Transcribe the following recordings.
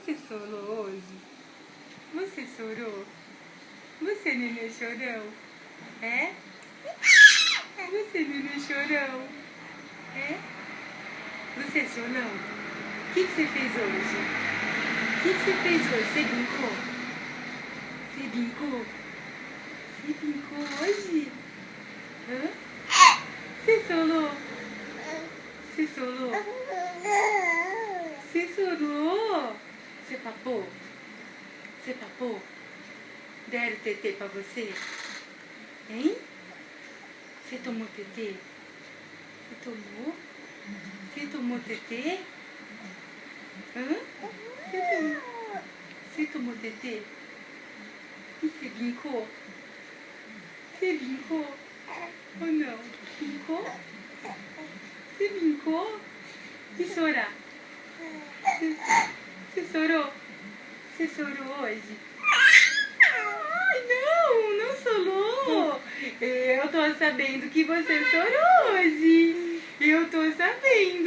Você chorou hoje? Você chorou? Você, nenê chorão? É? Você, nenê chorão? É? Você, chorão? O que você fez hoje? O que você fez hoje? Você brincou? Você brincou? Você brincou hoje? Hã? Você chorou? Você chorou? Você chorou? Você papou? Você papou? Deram tetê pra você? Hein? Você tomou tetê? Você tomou? Você tomou tetê? Hã? Você tomou tetê? E você brincou? Você brincou? Ou não? Brincou? Você brincou? E chorar? Você chorou? Você chorou hoje? Ai, não chorou. Eu tô sabendo que você chorou hoje. Eu tô sabendo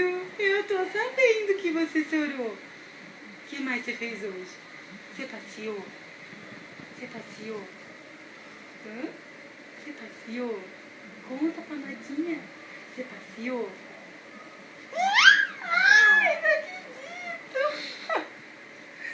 que você chorou. O que mais você fez hoje? Você passeou? Você passeou? Hã? Você passeou? Conta pra Nadinha. Você passeou?